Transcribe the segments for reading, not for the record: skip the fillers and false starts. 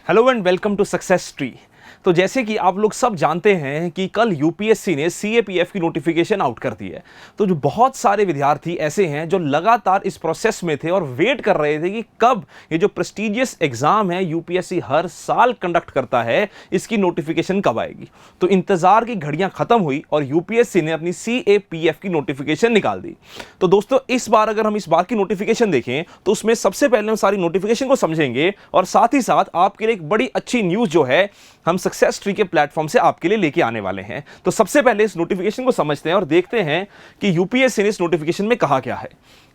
Hello and welcome to Success Tree. तो जैसे कि आप लोग सब जानते हैं कि कल यूपीएससी ने सीएपीएफ की नोटिफिकेशन आउट कर दी है। तो जो बहुत सारे विद्यार्थी ऐसे हैं जो लगातार इस प्रोसेस में थे और वेट कर रहे थे कि कब ये जो प्रेस्टिजियस एग्जाम है यूपीएससी हर साल कंडक्ट करता है, इसकी नोटिफिकेशन कब आएगी। तो इंतजार की घड़ियां खत्म हुई और यूपीएससी ने अपनी सीएपीएफ की नोटिफिकेशन निकाल दी। तो दोस्तों, इस बार अगर हम इस बार की नोटिफिकेशन देखें तो उसमें सबसे पहले हम सारी नोटिफिकेशन को समझेंगे और साथ ही साथ आपके लिए एक बड़ी अच्छी न्यूज जो है हम सक्सेस ट्री के प्लेटफॉर्म से आपके लिए लेके आने वाले हैं। तो सबसे पहले इस नोटिफिकेशन को समझते हैं और देखते हैं कि यूपीएससी ने इस नोटिफिकेशन में कहा क्या है।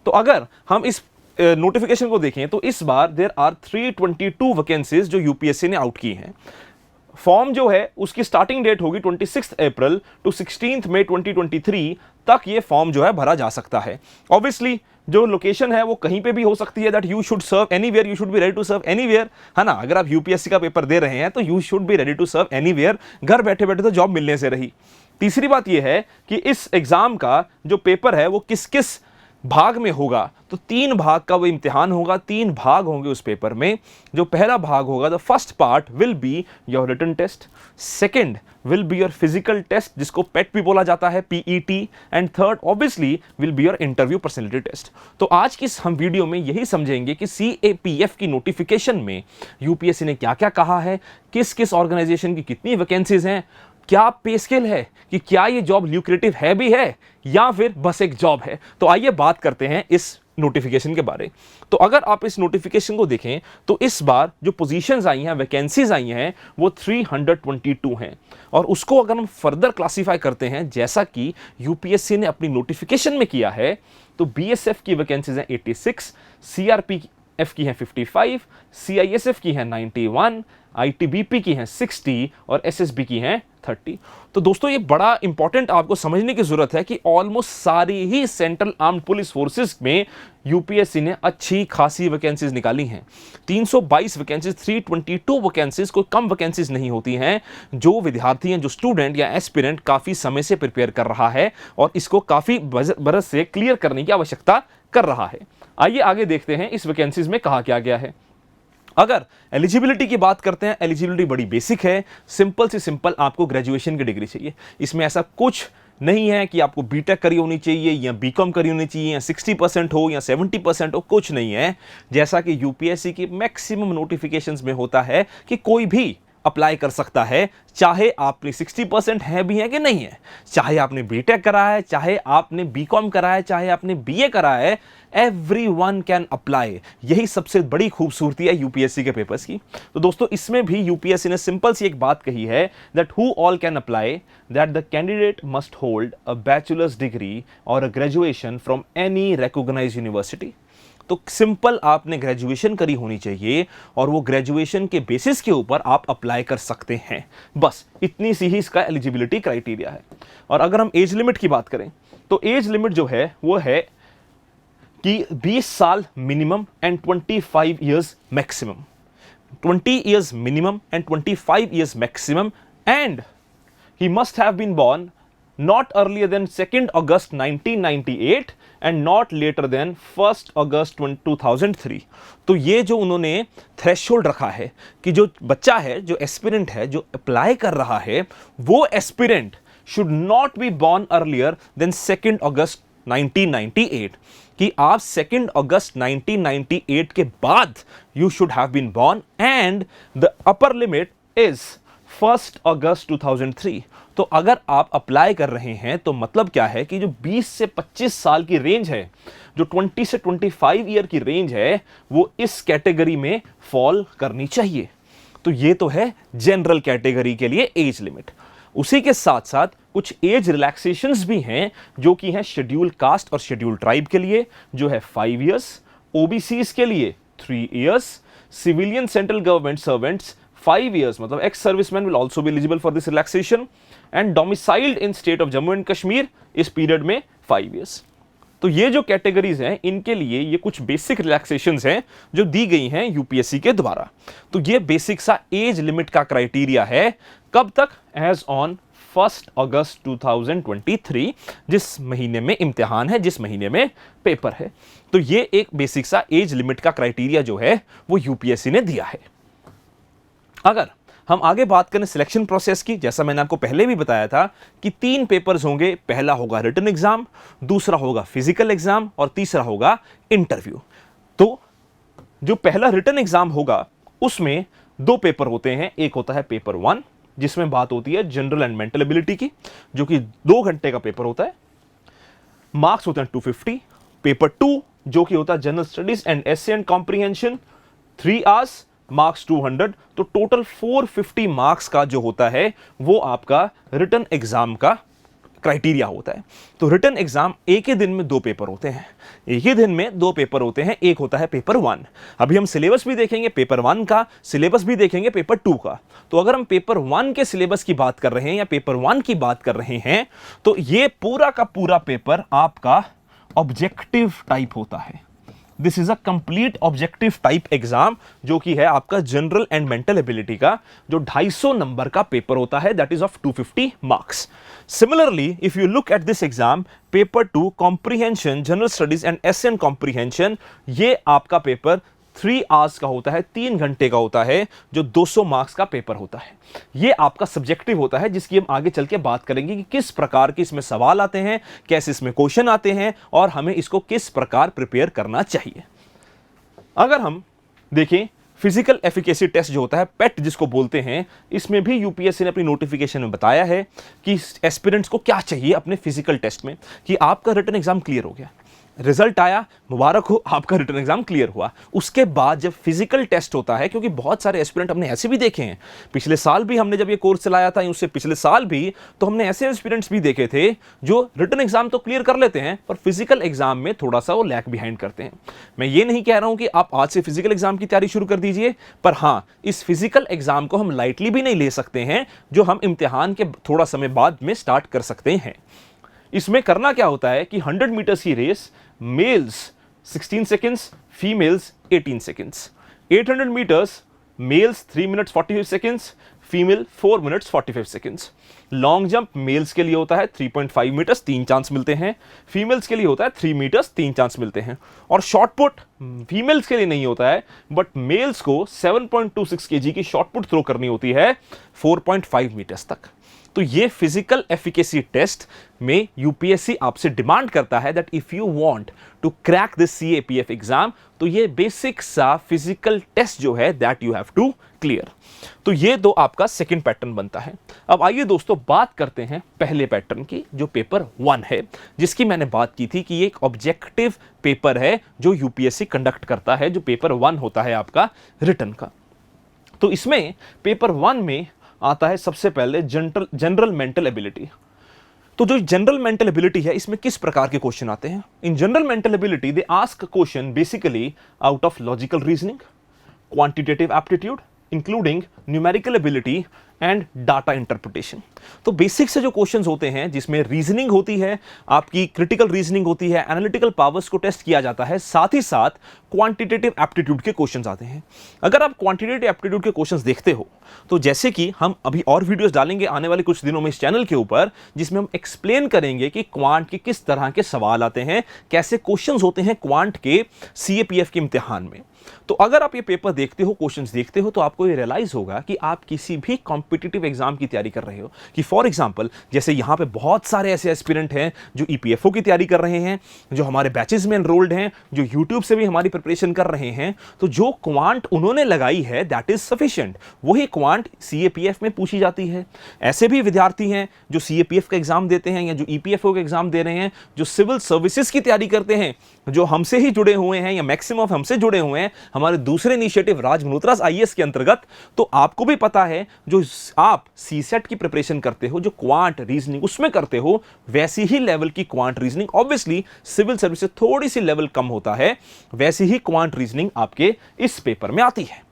तो अगर हम इस नोटिफिकेशन को देखें तो इस बार देयर आर 322 वैकेंसीज जो यूपीएससी ने आउट की हैं। फॉर्म जो है उसकी स्टार्टिंग डेट होगी 26 अप्रैल टू 16 मई 2023 तक ये फॉर्म जो है भरा जा सकता है। ऑब्वियसली जो लोकेशन है वो कहीं पे भी हो सकती है, that you should serve anywhere, you should be ready to serve anywhere, है ना। अगर आप यूपीएससी का पेपर दे रहे हैं तो you should be ready to serve anywhere, घर बैठे बैठे तो जॉब मिलने से रही। तीसरी बात यह है कि इस एग्जाम का जो पेपर है वो किस किस भाग में होगा। तो 3 भाग का वो इम्तिहान होगा, 3 भाग होंगे उस पेपर में। जो पहला भाग होगा, the first part will be your written test, second will be your physical test जिसको पेट भी बोला जाता है, PET, and third obviously will be your interview personality test. तो आज की हम वीडियो में यही समझेंगे कि सीएपीएफ की नोटिफिकेशन में यूपीएससी ने क्या क्या कहा है, किस किस ऑर्गेनाइजेशन की कितनी वैकेंसीज हैं, क्या पे स्केल है, कि क्या ये जॉब ल्यूक्रेटिव है भी है या फिर बस एक जॉब है। तो आइए बात करते हैं इस नोटिफिकेशन के बारे। तो अगर आप इस नोटिफिकेशन को देखें तो इस बार जो पोजीशंस आई हैं, वैकेंसीज आई हैं, वो 322 हैं। और उसको अगर हम फर्दर क्लासिफाई करते हैं जैसा कि यूपीएससी ने अपनी नोटिफिकेशन में किया है, तो बीएसएफ की वैकेंसीज हैं 86, सीआरपीएफ की हैं 55, सीआईएसएफ की हैं 91, आईटीबीपी की हैं 60 और एसएसबी की हैं 30। तो दोस्तों, ये बड़ा इंपॉर्टेंट आपको समझने की जरूरत है कि ऑलमोस्ट सारी ही सेंट्रल आर्म्ड पुलिस फोर्सेस में यूपीएससी ने अच्छी खासी वैकेंसीज निकाली हैं। 322 वैकेंसीज, 322 वैकेंसीज कोई कम वैकेंसीज नहीं होती हैं। जो विद्यार्थी हैं, जो स्टूडेंट या एस्पिरेंट काफी समय से प्रिपेयर कर रहा है और इसको काफी बरस से क्लियर करने की आवश्यकता कर रहा है। आइए आगे देखते हैं इस वैकेंसीज में कहा क्या गया है। अगर एलिजिबिलिटी की बात करते हैं, एलिजिबिलिटी बड़ी बेसिक है, सिंपल से सिंपल आपको ग्रेजुएशन की डिग्री चाहिए। इसमें ऐसा कुछ नहीं है कि आपको बीटेक करी होनी चाहिए या बीकॉम करी होनी चाहिए या 60% हो या 70% हो, कुछ नहीं है। जैसा कि यूपीएससी की मैक्सिमम नोटिफिकेशंस में होता है कि कोई भी अप्लाई कर सकता है, चाहे आपने 60% है भी है कि नहीं है, चाहे आपने बीटेक करा है, चाहे आपने बीकॉम करा है, चाहे आपने बीए करा है, एवरीवन कैन अप्लाई। यही सबसे बड़ी खूबसूरती है यूपीएससी के पेपर्स की। तो दोस्तों, इसमें भी यूपीएससी ने सिंपल सी एक बात कही है, that who all can apply, that the candidate must hold a bachelor's degree और a graduation from any recognised university. तो सिंपल आपने ग्रेजुएशन करी होनी चाहिए और वो ग्रेजुएशन के बेसिस के ऊपर आप अप्लाई कर सकते हैं। बस इतनी सी ही इसका एलिजिबिलिटी क्राइटेरिया है। और अगर हम एज लिमिट की बात करें तो एज लिमिट जो है वो है कि 20 साल minimum and 25 years maximum. 20 years minimum and 25 years maximum, and he must have been born not earlier than 2nd August 1998 and not later than 1st August 2003। तो ये जो उन्होंने थ्रेशोल्ड रखा है कि जो बच्चा है, जो एस्पिरेंट है, जो अप्लाई कर रहा है, वो aspirant should not be born earlier than 2nd August 1998, कि आप 2nd August 1998 के बाद you should have been born, and the upper limit is 1st August 2003। तो अगर आप अप्लाई कर रहे हैं तो मतलब क्या है कि जो 20 से 25 साल की रेंज है, जो 20 से 25 ईयर की रेंज है, वो इस कैटेगरी में फॉल करनी चाहिए। तो ये तो है जनरल कैटेगरी के लिए एज लिमिट। उसी के साथ साथ कुछ एज रिलैक्सेशंस भी हैं जो कि हैं शेड्यूल कास्ट और शेड्यूल ट्राइब के लिए, जो है 5 ईयर्स, ओबीसीज के लिए 3 years, civilian central government servants 5 years, मतलब ex servicemen will also be eligible for this relaxation, and domiciled in state of Jammu and Kashmir इस पीरियड में 5 years। तो ये जो कैटेगरीज हैं इनके लिए ये कुछ बेसिक रिलैक्सेशंस हैं जो दी गई हैं यूपीएससी के द्वारा। तो ये बेसिक सा एज लिमिट का क्राइटेरिया है, कब तक, एज ऑन 1st August 2023, जिस महीने में इम्तिहान है, जिस महीने में पेपर है। तो ये एक बेसिक सा एज लिमिट का क्राइटेरिया जो है वो यूपीएससी ने दिया है। अगर हम आगे बात करें सिलेक्शन प्रोसेस की, जैसा मैंने आपको पहले भी बताया था कि 3 पेपर्स होंगे। पहला होगा रिटन एग्जाम, दूसरा होगा फिजिकल एग्जाम और तीसरा होगा इंटरव्यू। तो जो पहला रिटन एग्जाम होगा उसमें 2 पेपर होते हैं। एक होता है पेपर 1 जिसमें बात होती है जनरल एंड मेंटल एबिलिटी की, जो कि 2 घंटे का पेपर होता है, मार्क्स होते हैं 250। पेपर 2 जो कि होता है general studies and essay and comprehension, 3 hours, marks 200। तो टोटल 450 मार्क्स का जो होता है वो आपका रिटन एग्जाम का क्राइटेरिया होता है। तो रिटन एग्जाम एक ही दिन में 2 पेपर होते हैं। एक ही दिन में 2 पेपर होते हैं। एक होता है पेपर 1। अभी हम सिलेबस भी देखेंगे पेपर 1 का, सिलेबस भी देखेंगे पेपर 2 का। तो अगर हम पेपर 1 के सिलेबस की बात कर रहे हैं या पेपर 1 की बात कर रहे हैं तो ये पूरा का पूरा पेपर आपका ऑब्जेक्टिव टाइप होता है। This is a complete objective type exam, जो कि है आपका जनरल एंड मेंटल एबिलिटी का, जो 250 नंबर का पेपर होता है, that is of 250 marks. Similarly if you look at this exam, paper 2 comprehension, general studies and essay and comprehension, ये आपका पेपर 3 आवर्स का होता है, 3 घंटे का होता है, जो 200 मार्क्स का पेपर होता है। ये आपका सब्जेक्टिव होता है, जिसकी हम आगे चल के बात करेंगे कि किस प्रकार के इसमें सवाल आते हैं, कैसे इसमें क्वेश्चन आते हैं और हमें इसको किस प्रकार प्रिपेयर करना चाहिए। अगर हम देखें फिजिकल एफिकेसी टेस्ट जो होता है, पेट जिसको बोलते हैं, इसमें भी यूपीएससी ने अपनी नोटिफिकेशन में बताया है कि एस्पिरेंट्स को क्या चाहिए अपने फिजिकल टेस्ट में, कि आपका रिटन एग्जाम क्लियर हो गया, रिजल्ट आया, मुबारक हो, आपका रिटन एग्जाम क्लियर हुआ। उसके बाद जब फिजिकल टेस्ट होता है, क्योंकि बहुत सारे एस्पिरेंट हमने ऐसे भी देखे हैं, पिछले साल भी हमने जब ये कोर्स चलाया था, उससे पिछले साल भी, तो हमने ऐसे एस्पिरेंट्स भी देखे थे जो रिटन एग्जाम तो क्लियर कर लेते हैं पर फिजिकल एग्जाम में थोड़ा सा वो लैग बिहाइंड करते हैं। मैं ये नहीं कह रहा हूं कि आप आज से फिजिकल एग्जाम की तैयारी शुरू कर दीजिए, पर हाँ, इस फिजिकल एग्जाम को हम लाइटली भी नहीं ले सकते हैं, जो हम इम्तिहान के थोड़ा समय बाद में स्टार्ट कर सकते हैं। इसमें करना क्या होता है कि 100 मीटर्स की race, males 16 seconds, females 18 seconds. 800 metres, males 3 minutes 45 seconds, female 4 minutes 45 seconds. Long jump males के लिए होता है 3.5 मीटर्स, 3 चांस मिलते हैं। फीमेल्स के लिए होता है 3 मीटर्स, 3 चांस मिलते हैं। और शॉर्ट पुट फीमेल्स के लिए नहीं होता है, बट मेल्स को 7.26 केजी की शॉर्ट पुट थ्रो करनी होती है 4.5 मीटर्स तक। तो ये फिजिकल एफिकेसी टेस्ट में यूपीएससी आपसे डिमांड करता है that if you want to crack this CAPF exam, तो ये बेसिक सा फिजिकल टेस्ट जो है that you have to clear. तो ये दो आपका सेकंड पैटर्न बनता है। अब आइए दोस्तों बात करते हैं पहले पैटर्न की, जो पेपर 1 है, जिसकी मैंने बात की थी कि ये एक ऑब्जेक्टिव पेपर है जो यूपीएससी कंडक्ट करता है, जो पेपर 1 होता है आपका रिटन का। तो इसमें पेपर 1 में आता है सबसे पहले जनरल मेंटल एबिलिटी। तो जो जनरल मेंटल एबिलिटी है, इसमें किस प्रकार के क्वेश्चन आते हैं? In general mental ability they ask question basically out of logical reasoning, quantitative aptitude, including numerical ability and data interpretation. तो बेसिक से जो क्वेश्चंस होते हैं, जिसमें रीजनिंग होती है, आपकी क्रिटिकल रीजनिंग होती है, एनालिटिकल पावर्स को टेस्ट किया जाता है, साथ ही साथ क्वांटिटेटिव एप्टीट्यूड के क्वेश्चंस आते हैं। अगर आप क्वांटिटेटिव एप्टीट्यूड के क्वेश्चंस देखते हो, तो जैसे कि हम अभी और वीडियोस डालेंगे आने वाले कुछ दिनों में इस चैनल के ऊपर, जिसमें हम एक्सप्लेन करेंगे कि क्वांट के किस तरह के सवाल आते हैं, कैसे क्वेश्चंस होते हैं क्वांट के सीएपीएफ के इम्तिहान में। तो अगर आप ये पेपर देखते हो, क्वेश्चंस देखते हो, तो आपको ये रियलाइज होगा कि आप किसी भी कॉम्पिटिटिव एग्जाम की तैयारी कर रहे हो। कि फॉर एग्जांपल, जैसे यहां पे बहुत सारे ऐसे एस्पिरेंट हैं जो ईपीएफओ की तैयारी कर रहे हैं, जो हमारे बैचेस में एनरोल्ड हैं, जो यूट्यूब से भी हमारी प्रिपरेशन कर रहे हैं। तो जो क्वांट उन्होंने लगाई है दैट इज सफिशिएंट, वही क्वांट सीएपीएफ में पूछी जाती है। ऐसे भी विद्यार्थी हैं जो सीएपीएफ का एग्जाम देते हैं या जो ईपीएफओ का एग्जाम दे रहे हैं, जो सिविल सर्विसेज की तैयारी करते हैं, जो हमसे ही जुड़े हुए हैं या मैक्सिमम हमसे जुड़े हुए हैं हमारे दूसरे इनिशिएटिव राज मल्होत्रा आईएएस के अंतर्गत। तो आपको भी पता है, जो आप सीसेट की प्रिपरेशन करते हो, जो क्वांट रीजनिंग उसमें करते हो, वैसी ही लेवल की quant reasoning, obviously civil service से थोड़ी सी लेवल कम होता है, वैसी ही क्वांट रीजनिंग आपके इस पेपर में आती है।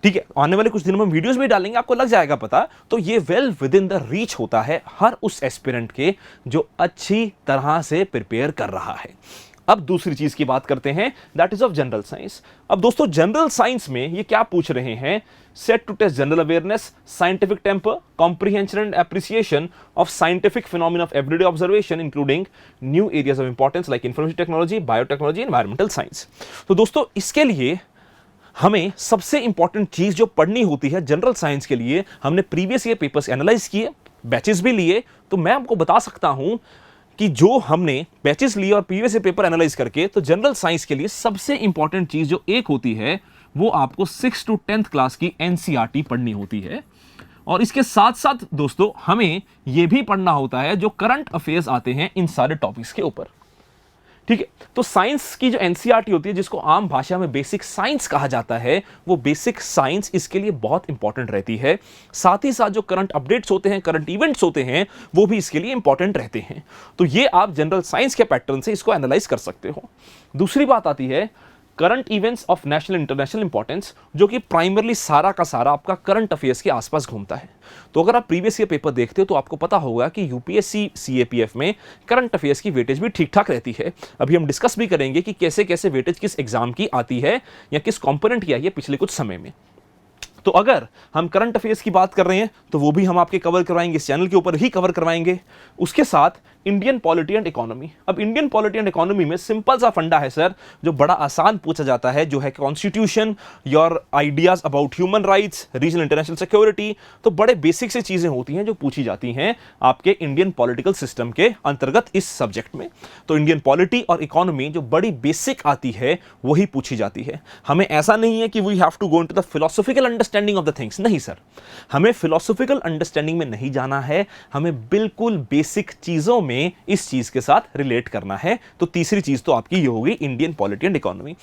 ठीक है, आने वाले कुछ दिनों में वीडियोस भी डालेंगे, आपको लग जाएगा पता। तो ये well within the reach होता है हर उस एस्पिरेंट के जो अच्छी तरह से प्रिपेयर कर रहा है। अब दूसरी चीज की बात करते हैं, that is of general science. अब दोस्तों जनरल साइंस में ये क्या पूछ रहे हैं? Set to test general awareness, scientific temper, comprehension and appreciation of scientific phenomena of everyday observation including new areas of importance like information technology, biotechnology, environmental science. तो दोस्तों इसके लिए हमें सबसे इंपॉर्टेंट चीज जो पढ़नी होती है जनरल साइंस के लिए, हमने प्रीवियस ईयर पेपर्स एनालाइज किए, बैचेस भी लिए, तो मैं आपको बता सकता हूं कि जो हमने बैचेस लिए और प्रीवियस ईयर पेपर एनालाइज करके, तो जनरल साइंस के लिए सबसे इंपॉर्टेंट चीज जो एक होती है वो आपको 6 to 10th क्लास की एनसीईआरटी पढ़नी होती है। और इसके साथ साथ दोस्तों हमें यह भी पढ़ना होता है जो करंट अफेयर्स आते हैं इन सारे टॉपिक्स के ऊपर। ठीक है, तो साइंस की जो एनसीईआरटी होती है, जिसको आम भाषा में बेसिक साइंस कहा जाता है, वो बेसिक साइंस इसके लिए बहुत इंपॉर्टेंट रहती है। साथ ही साथ जो करंट अपडेट्स होते हैं, करंट इवेंट्स होते हैं, वो भी इसके लिए इंपॉर्टेंट रहते हैं। तो ये आप जनरल साइंस के पैटर्न से इसको एनालाइज कर सकते हो। दूसरी बात आती है current events of national international importance, जो कि प्राइमरली सारा का सारा आपका करंट अफेयर्स के आसपास घूमता है। तो अगर आप प्रीवियस ईयर पेपर देखते हो तो आपको पता होगा कि यूपीएससी सीएपीएफ में करंट अफेयर्स की वेटेज भी ठीक ठाक रहती है। अभी हम डिस्कस भी करेंगे कि कैसे कैसे वेटेज किस एग्जाम की आती है या किस कंपोनेंट की आई है पिछले कुछ समय में। तो अगर हम करंट अफेयर्स की बात कर रहे हैं तो वो भी हम आपके कवर करवाएंगे, इस चैनल के ऊपर ही कवर करवाएंगे। उसके साथ इंडियन पॉलिटी एंड इकोनॉमी। अब इंडियन पॉलिटी एंड इकोनॉमी में सिंपल सा फंडा है सर, जो बड़ा आसान पूछा जाता है, जो है constitution, your ideas about human rights, regional international security. तो बड़े बेसिक से चीजें होती हैं जो पूछी जाती हैं आपके इंडियन पॉलिटिकल सिस्टम के अंतर्गत इस सब्जेक्ट में। तो इंडियन पॉलिटी और इकोनॉमी जो बड़ी बेसिक आती है वही पूछी जाती है। हमें ऐसा नहीं है कि we have to go into the philosophical understanding of the things, नहीं सर, हमें फिलोसॉफिकल अंडरस्टैंडिंग में नहीं जाना है, हमें बिल्कुल बेसिक चीजों में इस चीज के साथ रिलेट करना है। तो तीसरी चीज तो आपकी ये होगी इंडियन पॉलिटी एंड इकोनॉमी।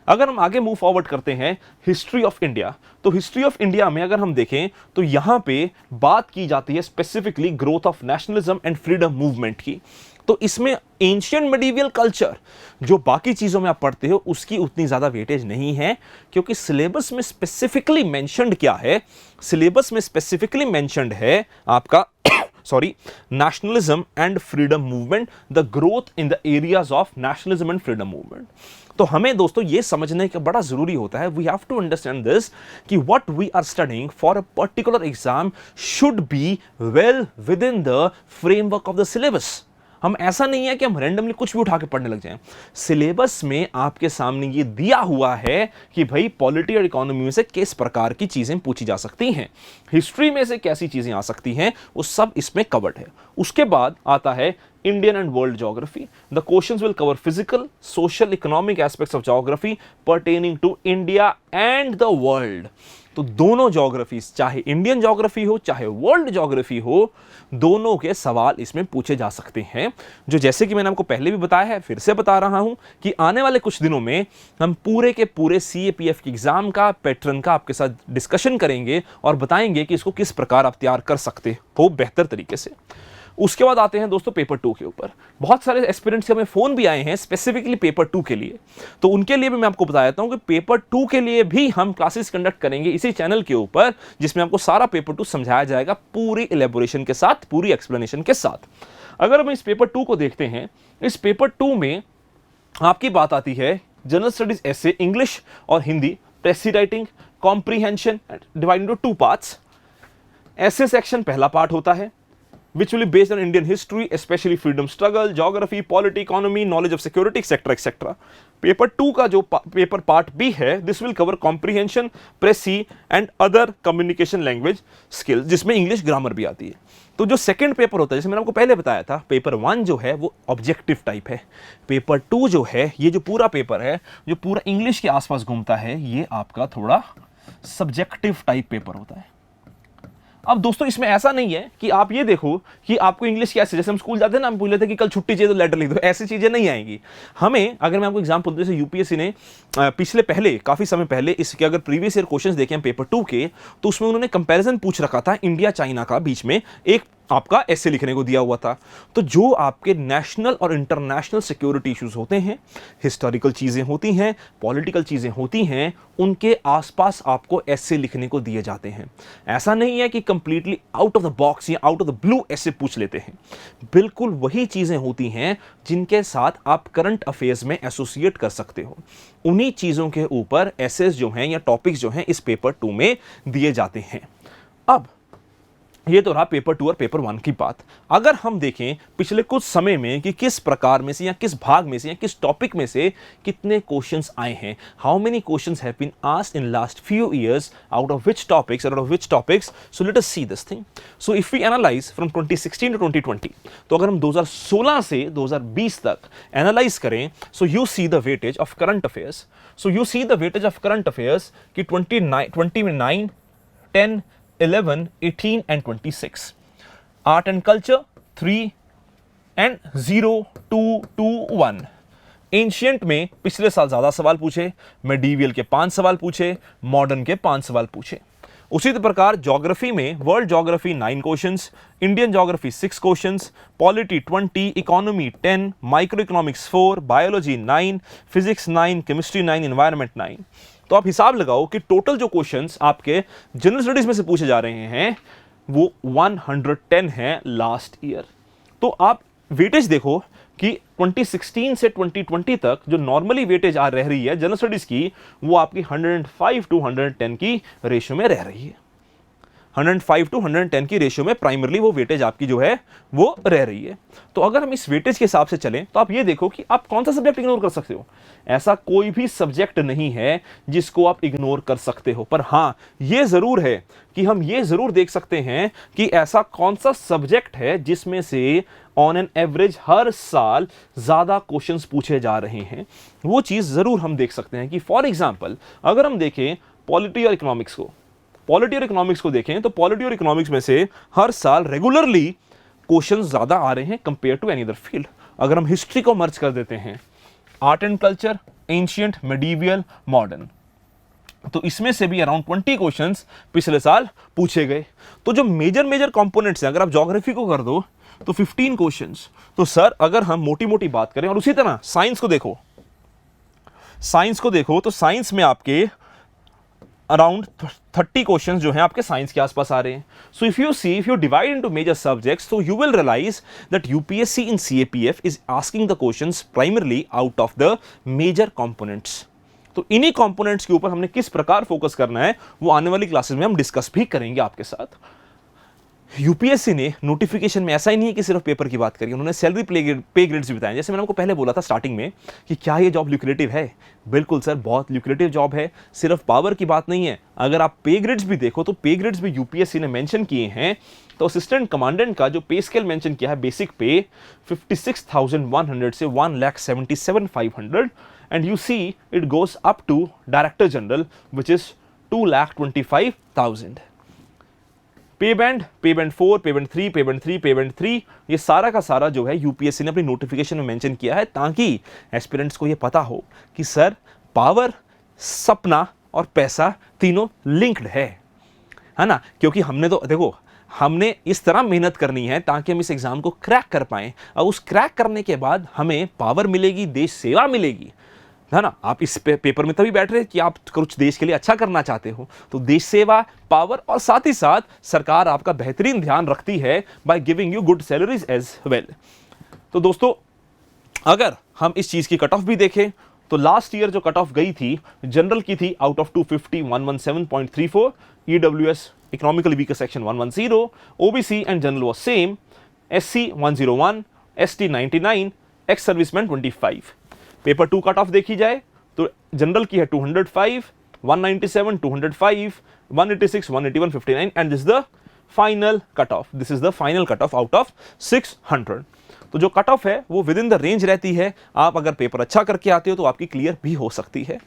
अगर हम आगे मूव फॉरवर्ड करते हैं हिस्ट्री ऑफ इंडिया, तो हिस्ट्री ऑफ इंडिया में अगर हम देखें तो यहां पे बात की जाती है specifically growth of nationalism and freedom movement की। तो इसमें एंशिएंट मेडिवल कल्चर जो बाकी चीजों में आप पढ़ते हो उसकी उतनी ज्यादा वेटेज नहीं है, क्योंकि सिलेबस में स्पेसिफिकली मेंशन्ड क्या है, सिलेबस में स्पेसिफिकली मेंशन्ड है आपका nationalism and freedom movement, the growth in the areas of nationalism and freedom movement। तो हमें दोस्तों ये समझने का बड़ा जरूरी होता है, we have to understand this कि what we are studying for a particular exam should be well within the framework of the syllabus. हम ऐसा नहीं है कि हम रैंडमली कुछ भी उठा के पढ़ने लग जाएं। सिलेबस में आपके सामने ये दिया हुआ है कि भाई पॉलिटी और इकोनॉमी में से किस प्रकार की चीजें पूछी जा सकती हैं, हिस्ट्री में से कैसी चीजें आ सकती हैं, वो सब इसमें कवर्ड है। उसके बाद आता है Indian and world geography. The questions will cover physical, social, economic aspects of geography pertaining to India and the world. तो दोनों ज्योग्राफीज, चाहे इंडियन ज्योग्राफी हो चाहे वर्ल्ड ज्योग्राफी हो, दोनों के सवाल इसमें पूछे जा सकते हैं। जो जैसे कि मैंने आपको पहले भी बताया है, फिर से बता रहा हूं कि आने वाले कुछ दिनों में हम पूरे के पूरे सीएपीएफ के एग्जाम का पैटर्न का आपके साथ डिस्कशन करेंगे और बताएंगे कि इसको किस प्रकार आप तैयार कर सकते हो बेहतर तरीके से। उसके बाद आते हैं दोस्तों पेपर 2 के ऊपर। बहुत सारे एस्पिरेंट्स के हमें फोन भी आए हैं स्पेसिफिकली पेपर 2 के लिए, तो उनके लिए भी मैं आपको बता देता हूं कि पेपर 2 के लिए भी हम क्लासेस कंडक्ट करेंगे इसी चैनल के ऊपर, जिसमें आपको सारा पेपर 2 समझाया जाएगा पूरी इलेबोरेशन के साथ, पूरी एक्सप्लेनेशन के साथ। अगर हम इस पेपर 2 को देखते हैं, इस पेपर 2 में आपकी बात आती है जनरल स्टडीज एसे, इंग्लिश और Hindi, precis writing, comprehension, divide into 2 parts. Essay section पहला पार्ट होता है which will be based on Indian history, especially freedom struggle, geography, polity, economy, knowledge of security, etc. etc. Paper 2 का जो paper part B है, this will cover comprehension, precis and other communication language skills, जिसमें English grammar भी आती है। तो जो second paper होता है, जैसे मैंने आपको पहले बताया था, पेपर 1 जो है वो ऑब्जेक्टिव टाइप है, पेपर 2 जो है, ये जो पूरा पेपर है जो पूरा इंग्लिश के आसपास घूमता है, ये आपका थोड़ा सब्जेक्टिव टाइप पेपर होता है। अब दोस्तों इसमें ऐसा नहीं है कि आप ये देखो कि आपको इंग्लिश कैसे, जैसे हम स्कूल जाते हैं ना, हम बोल लेते हैं कि कल छुट्टी चाहिए तो लेटर लिख दो, ऐसी चीजें नहीं आएंगी हमें। अगर मैं आपको एग्जांपल दूं, जैसे यूपीएससी ने पिछले पहले काफी समय पहले इसके अगर प्रीवियस ईयर क्वेश्चंस देखें पेपर 2 के, तो उसमें उन्होंने कंपैरिजन पूछ रखा था इंडिया चाइना का, बीच में एक आपका ऐसे लिखने को दिया हुआ था। तो जो आपके नेशनल और इंटरनेशनल सिक्योरिटी इश्यूज होते हैं, हिस्टोरिकल चीजें होती हैं, पॉलिटिकल चीजें होती हैं, उनके आसपास आपको ऐसे लिखने को दिए जाते हैं। ऐसा नहीं है कि completely out of the box या आउट ऑफ द ब्लू ऐसे पूछ लेते हैं, बिल्कुल वही चीजें होती हैं जिनके साथ आप करंट अफेयर्स में एसोसिएट कर सकते हो। उन्हीं चीजों के ऊपर एसेस जो हैं या टॉपिक्स जो हैं इस पेपर 2 में दिए जाते हैं। अब ये तो रहा पेपर 2 और पेपर 1 की बात। अगर हम देखें पिछले कुछ समय में कि किस प्रकार में से या किस भाग में से या किस टॉपिक में से कितने क्वेश्चंस आए हैं, how many questions have been asked in last few years out of which topics, so let us see this thing. So if we analyze from 2016 to 2020, तो अगर हम 2016 से 2020 तक एनालाइज करें, so you see the weightage of current affairs. So you see the weightage of current affairs कि 29, 10, 11, 18 and 26. Art and culture 3 and 0, 2, 2, 1. Ancient में पिछले साल ज्यादा सवाल पूछे, मेडिवियल के 5 सवाल पूछे, मॉडर्न के 5 सवाल पूछे। उसी प्रकार ज्योग्राफी में world geography 9 questions, Indian geography 6 questions, polity 20, economy 10, micro economics 4, biology 9, physics 9, chemistry 9, environment 9। तो आप हिसाब लगाओ कि टोटल जो क्वेश्चंस आपके जनरल स्टडीज में से पूछे जा रहे हैं वो 110 है लास्ट ईयर। तो आप वेटेज देखो कि 2016 से 2020 तक जो नॉर्मली वेटेज आ रह रही है जनरल स्टडीज की, वो आपकी 105 to 110 की रेशियो में रह रही है। 105 to 110 की रेशियो में प्राइमरली वो वेटेज आपकी जो है वो रह रही है। तो अगर हम इस वेटेज के हिसाब से चलें तो आप ये देखो कि आप कौन सा सब्जेक्ट इग्नोर कर सकते हो। ऐसा कोई भी सब्जेक्ट नहीं है जिसको आप इग्नोर कर सकते हो, पर हाँ ये जरूर है कि हम ये जरूर देख सकते हैं कि ऐसा कौन सा सब्जेक्ट है जिसमें से ऑन एन एवरेज हर साल ज्यादा क्वेश्चंस पूछे जा रहे हैं। वो चीज जरूर हम देख सकते हैं कि फॉर एग्जाम्पल अगर हम देखें पॉलिटी और इकोनॉमिक्स को देखें तो पॉलिटी और इकोनॉमिक्स में से हर साल रेगुलरली क्वेश्चन ज्यादा आ रहे हैं compare to any other field. अगर हम हिस्ट्री को मर्ज कर देते हैं, art and culture, ancient, medieval, modern, तो इसमें से भी अराउंड 20 क्वेश्चंस पिछले साल पूछे गए। तो जो मेजर कंपोनेंट्स हैं, अगर आप ज्योग्राफी को कर दो तो 15 क्वेश्चंस। तो सर अगर हम मोटी बात करें, और उसी तरह साइंस को देखो तो साइंस में आपके अराउंड 30 क्वेश्चंस जो हैं आपके साइंस के आसपास आ रहे हैं। So if you divide into major subjects, तो you will realise that UPSC in CAPF is asking the questions primarily out of the major components. तो इन्हीं कंपोनेंट्स के ऊपर हमने किस प्रकार फोकस करना है वो आने वाली क्लासेस में हम डिस्कस भी करेंगे आपके साथ। यूपीएससी ने नोटिफिकेशन में ऐसा ही नहीं है कि सिर्फ पेपर की बात करी, उन्होंने सैलरी पे ग्रेड्स भी बताए। जैसे मैंने आपको पहले बोला था स्टार्टिंग में कि क्या ये जॉब ल्यूक्रेटिव है, बिल्कुल सर बहुत ल्यूक्रेटिव जॉब है। सिर्फ पावर की बात नहीं है, अगर आप पे ग्रेड्स भी देखो तो पे ग्रेड्स भी यूपीएससी ने मेंशन किए हैं। तो असिस्टेंट कमांडेंट का जो पे स्केल मेंशन किया है, बेसिक पे 56,100 से 1,77,500, and you see it goes up to director general which is 2,25,000। Pay band 4, पे बैंड 3, पे बैंड 3, ये सारा का सारा जो है यूपीएससी ने अपनी नोटिफिकेशन में मेंशन किया है, ताकि एस्पिरेंट्स को ये पता हो कि सर पावर, सपना और पैसा तीनों लिंक्ड है ना। क्योंकि हमने तो देखो, हमने इस तरह मेहनत करनी है ताकि हम इस एग्जाम को क्रैक कर पाएं, और उस क्रैक करने के बाद हमें पावर मिलेगी, देश सेवा मिलेगी, है ना। आप इस पेपर में तभी बैठ रहे कि आप कुछ देश के लिए अच्छा करना चाहते हो, तो देश सेवा, पावर और साथ ही साथ सरकार आपका बेहतरीन ध्यान रखती है by giving you good salaries as well. तो दोस्तों अगर हम इस चीज की कट ऑफ भी देखें तो लास्ट ईयर जो कट ऑफ गई थी जनरल की थी out of 250 117.34, EWS economically weaker section 110, OBC and general was same, SC 101, ST 99, ex serviceman 25। Paper 2 cut off देखी जाए तो जनरल की है 205, 197, 205, 186, 181, 59, and this the final cut off. This is the final cut off out of 600। तो जो cut off है वो with in the range रहती है। आप अगर पेपर अच्छा करके आते हो तो आपकी क्लियर भी हो सकती है।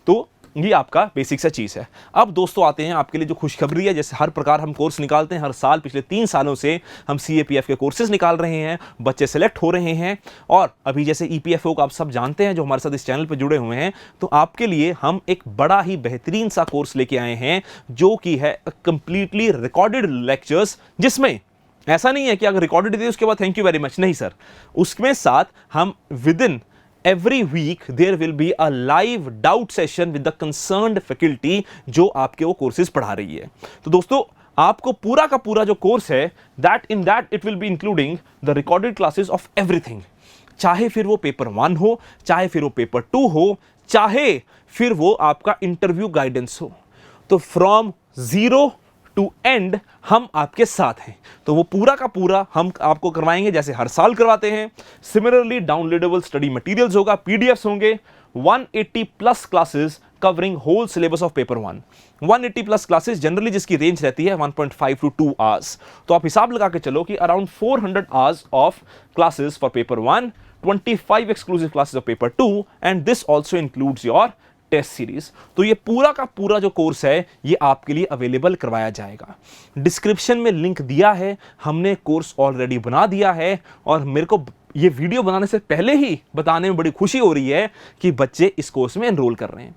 तो ये आपका बेसिक सा चीज है। अब दोस्तों आते हैं आपके लिए जो खुशखबरी है। जैसे हर प्रकार हम कोर्स निकालते हैं हर साल, पिछले 3 सालों से हम सीएपीएफ के कोर्सेज निकाल रहे हैं, बच्चे सेलेक्ट हो रहे हैं। और अभी जैसे ईपीएफओ को आप सब जानते हैं जो हमारे साथ इस चैनल पर जुड़े हुए हैं, तो आपके लिए हम एक बड़ा ही बेहतरीन सा कोर्स लेके आए हैं जो कि है कंप्लीटली रिकॉर्डेड लेक्चर्स, जिसमें ऐसा नहीं है कि अगर रिकॉर्डेड दे उसके बाद थैंक यू वेरी मच, नहीं सर, उसमें साथ हम with in every week there will be a live doubt session with the concerned faculty जो आपके वो कोर्सेज पढ़ा रही है। तो दोस्तों आपको पूरा का पूरा जो कोर्स है in that it will be including the recorded classes of everything, चाहे फिर वो पेपर 1 हो, चाहे फिर वो पेपर 2 हो, चाहे फिर वो आपका इंटरव्यू गाइडेंस हो। तो फ्रॉम 0 टू एंड हम आपके साथ हैं। तो वो पूरा का पूरा हम आपको करवाएंगे जैसे हर साल करवाते हैं। सिमिलरली डाउनलोडेबल स्टडी मटेरियल्स होगा, पीडीएफ्स होंगे, 180 plus classes covering whole syllabus of paper 1। 180 plus classes generally जिसकी रेंज रहती है 1.5 to 2 आवर्स। तो आप हिसाब लगा के चलो कि around 400 hours of classes for paper 1, 25 exclusive classes of paper 2, and this also includes your test series. तो ये पूरा का पूरा जो कोर्स है ये आपके लिए अवेलेबल करवाया जाएगा। डिस्क्रिप्शन में लिंक दिया है, हमने कोर्स ऑलरेडी बना दिया है, और मेरे को ये वीडियो बनाने से पहले ही बताने में बड़ी खुशी हो रही है कि बच्चे इस कोर्स में एनरोल कर रहे हैं।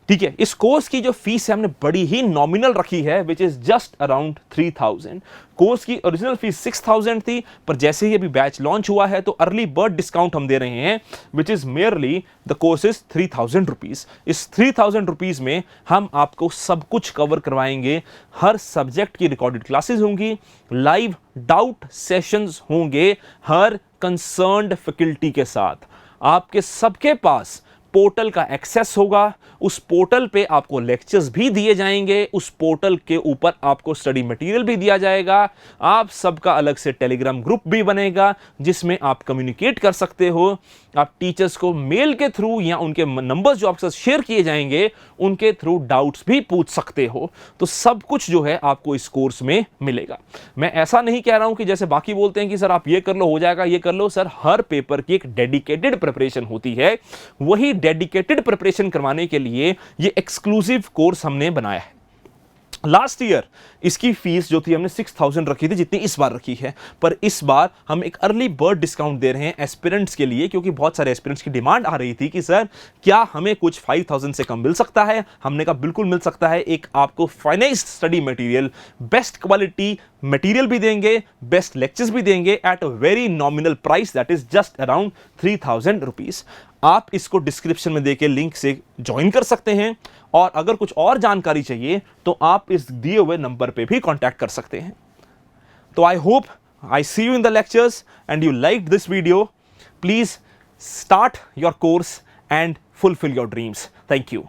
ठीक है, इस कोर्स की जो फीस है हमने बड़ी ही नॉमिनल रखी है, which is just around 3000। Course की ओरिजिनल फीस 6000 थी, पर जैसे ही अभी बैच लॉन्च हुआ है तो अर्ली बर्ड डिस्काउंट हम दे रहे हैं, which is merely the course is 3000 rupees. इस 3000 रुपीज में हम आपको सब कुछ कवर करवाएंगे। हर सब्जेक्ट की रिकॉर्डेड क्लासेस होंगी, लाइव डाउट सेशंस होंगे हर कंसर्न्ड फैकल्टी के साथ। आपके सबके पास पोर्टल का एक्सेस होगा, उस पोर्टल पे आपको लेक्चर्स भी दिए जाएंगे, उस पोर्टल के ऊपर आपको स्टडी मटेरियल भी दिया जाएगा। आप सबका अलग से टेलीग्राम ग्रुप भी बनेगा जिसमें आप कम्युनिकेट कर सकते हो। आप टीचर्स को मेल के थ्रू या उनके नंबर्स जो आपके साथ शेयर किए जाएंगे उनके थ्रू डाउट्स भी पूछ सकते हो। तो सब कुछ जो है आपको इस कोर्स में मिलेगा। मैं ऐसा नहीं कह रहा हूं कि जैसे बाकी बोलते हैं कि सर आप ये कर लो, हो जाएगा, ये कर लो। सर हर पेपर की एक डेडिकेटेड प्रिपरेशन होती है, वही डेडिकेटेड प्रिपरेशन करवाने के लिए ये एक्सक्लूसिव कोर्स हमने बनाया है। लास्ट ईयर इसकी फीस जो थी हमने 6000 रखी थी, जितनी इस बार रखी है, पर इस बार हम एक अर्ली बर्ड डिस्काउंट दे रहे हैं एस्पिरेंट्स के लिए, क्योंकि बहुत सारे एस्पिरेंट्स की डिमांड आ रही थी कि सर क्या हमें कुछ 5000 से कम मिल सकता है। हमने कहा बिल्कुल मिल सकता है। एक आपको finalised study material, best quality material भी देंगे, बेस्ट लेक्चर्स भी देंगे at a very nominal price, that is just around 3000 rupees. आप इसको डिस्क्रिप्शन में देके लिंक से ज्वाइन कर सकते हैं, और अगर कुछ और जानकारी चाहिए तो आप इस दिए हुए नंबर पे भी कांटेक्ट कर सकते हैं। तो I hope I see you in the lectures and you like this video. Please start your course and fulfil your dreams. Thank you.